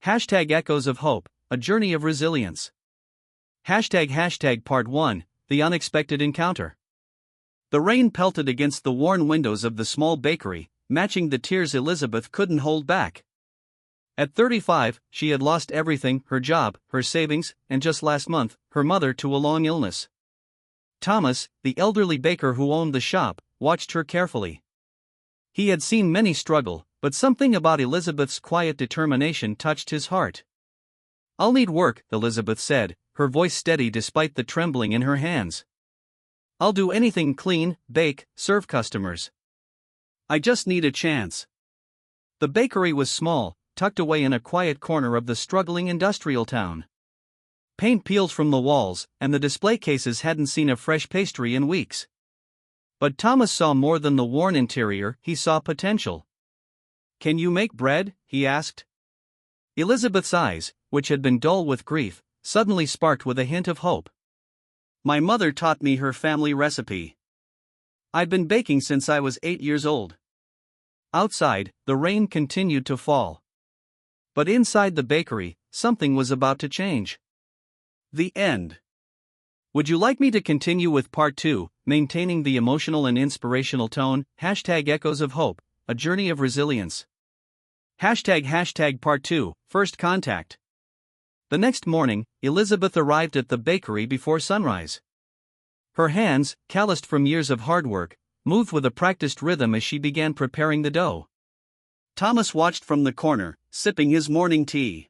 Hashtag Echoes of Hope, a Journey of Resilience. Hashtag Part 1, The Unexpected Encounter. The rain pelted against the worn windows of the small bakery, matching the tears Elizabeth couldn't hold back. At 35, she had lost everything, her job, her savings, and just last month, her mother to a long illness. Thomas, the elderly baker who owned the shop, watched her carefully. He had seen many struggle, but something about Elizabeth's quiet determination touched his heart. "I'll need work," Elizabeth said, her voice steady despite the trembling in her hands. "I'll do anything: clean, bake, serve customers. I just need a chance." The bakery was small, tucked away in a quiet corner of the struggling industrial town. Paint peeled from the walls, and the display cases hadn't seen a fresh pastry in weeks. But Thomas saw more than the worn interior, he saw potential. "Can you make bread?" he asked. Elizabeth's eyes, which had been dull with grief, suddenly sparked with a hint of hope. "My mother taught me her family recipe. I've been baking since I was 8 years old." Outside, the rain continued to fall. But inside the bakery, something was about to change. The end. Would you like me to continue with Part 2, maintaining the emotional and inspirational tone? Hashtag Echoes of Hope, a Journey of Resilience. Hashtag Part 2, First Contact. The next morning, Elizabeth arrived at the bakery before sunrise. Her hands, calloused from years of hard work, moved with a practiced rhythm as she began preparing the dough. Thomas watched from the corner, sipping his morning tea.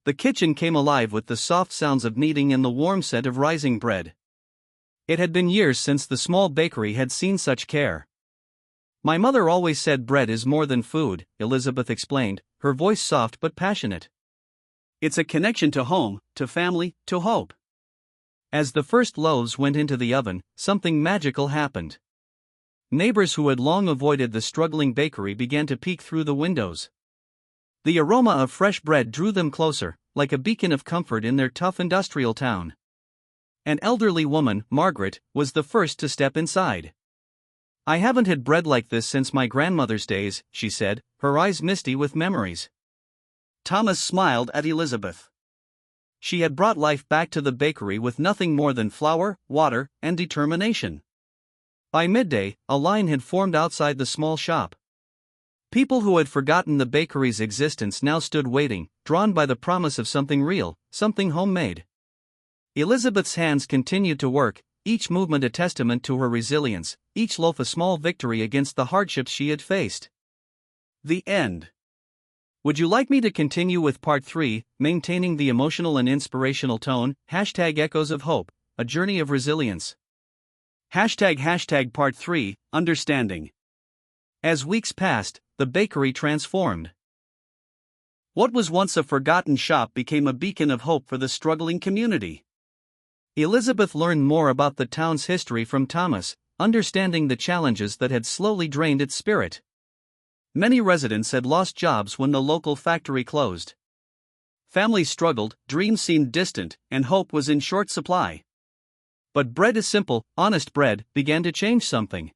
The kitchen came alive with the soft sounds of kneading and the warm scent of rising bread. It had been years since the small bakery had seen such care. "My mother always said bread is more than food," Elizabeth explained, her voice soft but passionate. "It's a connection to home, to family, to hope." As the first loaves went into the oven, something magical happened. Neighbors who had long avoided the struggling bakery began to peek through the windows. The aroma of fresh bread drew them closer, like a beacon of comfort in their tough industrial town. An elderly woman, Margaret, was the first to step inside. "I haven't had bread like this since my grandmother's days," she said, her eyes misty with memories. Thomas smiled at Elizabeth. She had brought life back to the bakery with nothing more than flour, water, and determination. By midday, a line had formed outside the small shop. People who had forgotten the bakery's existence now stood waiting, drawn by the promise of something real, something homemade. Elizabeth's hands continued to work, each movement a testament to her resilience, each loaf a small victory against the hardships she had faced. The end. Would you like me to continue with Part 3, maintaining the emotional and inspirational tone? Hashtag Echoes of Hope, a Journey of Resilience. Hashtag Part 3, Understanding. As weeks passed, the bakery transformed. What was once a forgotten shop became a beacon of hope for the struggling community. Elizabeth learned more about the town's history from Thomas, understanding the challenges that had slowly drained its spirit. Many residents had lost jobs when the local factory closed. Families struggled, dreams seemed distant, and hope was in short supply. But Bread is Simple, Honest Bread, began to change something.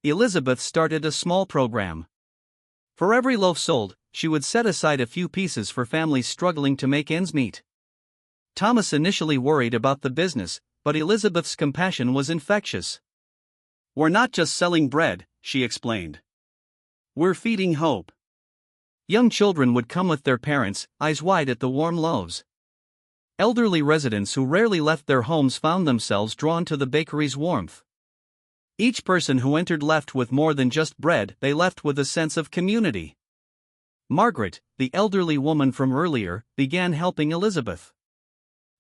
Elizabeth started a small program. For every loaf sold, she would set aside a few pieces for families struggling to make ends meet. Thomas initially worried about the business, but Elizabeth's compassion was infectious. "We're not just selling bread," she explained. "We're feeding hope." Young children would come with their parents, eyes wide at the warm loaves. Elderly residents who rarely left their homes found themselves drawn to the bakery's warmth. Each person who entered left with more than just bread, they left with a sense of community. Margaret, the elderly woman from earlier, began helping Elizabeth.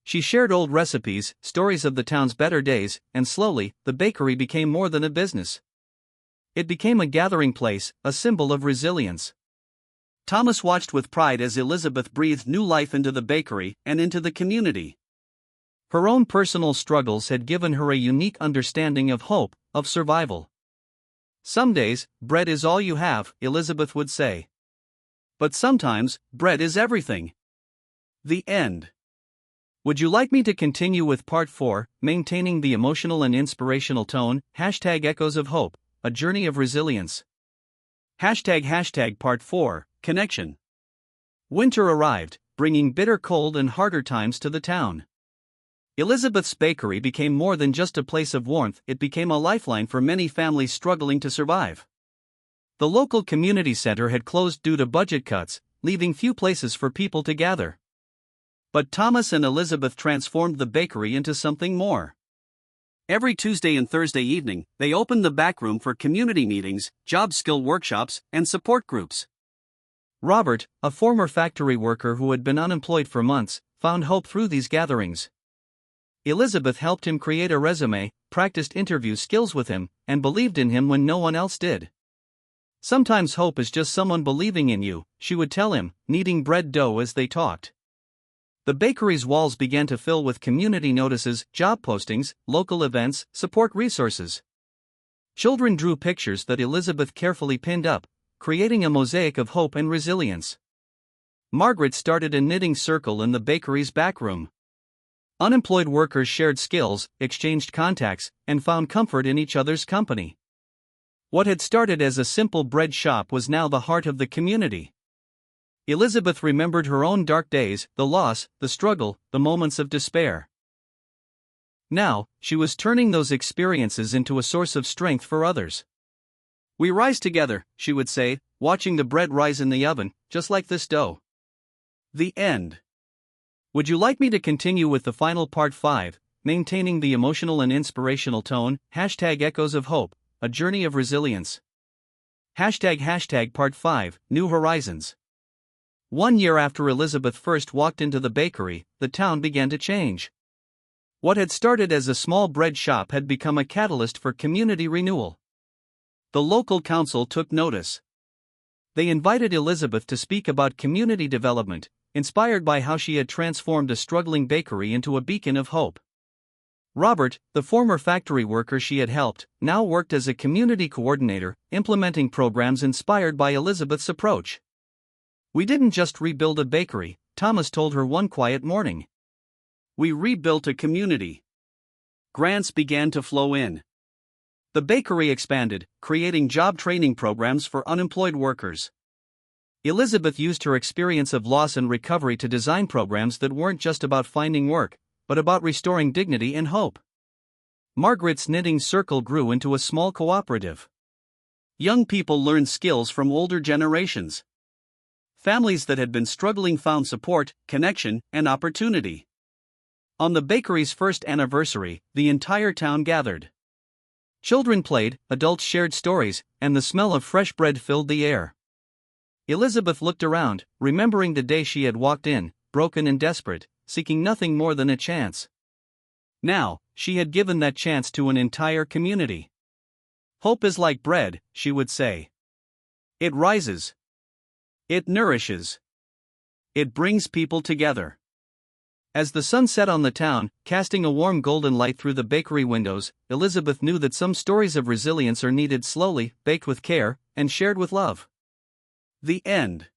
She shared old recipes, stories of the town's better days, and slowly, the bakery became more than a business. It became a gathering place, a symbol of resilience. Thomas watched with pride as Elizabeth breathed new life into the bakery and into the community. Her own personal struggles had given her a unique understanding of hope, of survival. "Some days, bread is all you have," Elizabeth would say. "But sometimes, bread is everything." The end. Would you like me to continue with Part 4, maintaining the emotional and inspirational tone? Hashtag Echoes of Hope, a Journey of Resilience. Hashtag Part 4, Connection. Winter arrived, bringing bitter cold and harder times to the town. Elizabeth's bakery became more than just a place of warmth, it became a lifeline for many families struggling to survive. The local community center had closed due to budget cuts, leaving few places for people to gather. But Thomas and Elizabeth transformed the bakery into something more. Every Tuesday and Thursday evening, they opened the back room for community meetings, job skill workshops, and support groups. Robert, a former factory worker who had been unemployed for months, found hope through these gatherings. Elizabeth helped him create a resume, practiced interview skills with him, and believed in him when no one else did. Sometimes hope is just someone believing in you, she would tell him, kneading bread dough as they talked. The bakery's walls began to fill with community notices, job postings, local events, support resources. Children drew pictures that Elizabeth carefully pinned up, creating a mosaic of hope and resilience. Margaret started a knitting circle in the bakery's back room. Unemployed workers shared skills, exchanged contacts, and found comfort in each other's company. What had started as a simple bread shop was now the heart of the community. Elizabeth remembered her own dark days, the loss, the struggle, the moments of despair. Now, she was turning those experiences into a source of strength for others. "We rise together," she would say, watching the bread rise in the oven, just like this dough. The end. Would you like me to continue with the final part 5, maintaining the emotional and inspirational tone, #Echoes of Hope, a journey of resilience? ## part 5, New Horizons. 1 year after Elizabeth first walked into the bakery, the town began to change. What had started as a small bread shop had become a catalyst for community renewal. The local council took notice. They invited Elizabeth to speak about community development, inspired by how she had transformed a struggling bakery into a beacon of hope. Robert, the former factory worker she had helped, now worked as a community coordinator, implementing programs inspired by Elizabeth's approach. "We didn't just rebuild a bakery," Thomas told her one quiet morning. "We rebuilt a community." Grants began to flow in. The bakery expanded, creating job training programs for unemployed workers. Elizabeth used her experience of loss and recovery to design programs that weren't just about finding work, but about restoring dignity and hope. Margaret's knitting circle grew into a small cooperative. Young people learned skills from older generations. Families that had been struggling found support, connection, and opportunity. On the bakery's first anniversary, the entire town gathered. Children played, adults shared stories, and the smell of fresh bread filled the air. Elizabeth looked around, remembering the day she had walked in, broken and desperate, seeking nothing more than a chance. Now, she had given that chance to an entire community. "Hope is like bread," she would say. "It rises. It nourishes. It brings people together." As the sun set on the town, casting a warm golden light through the bakery windows, Elizabeth knew that some stories of resilience are needed slowly, baked with care, and shared with love. The end.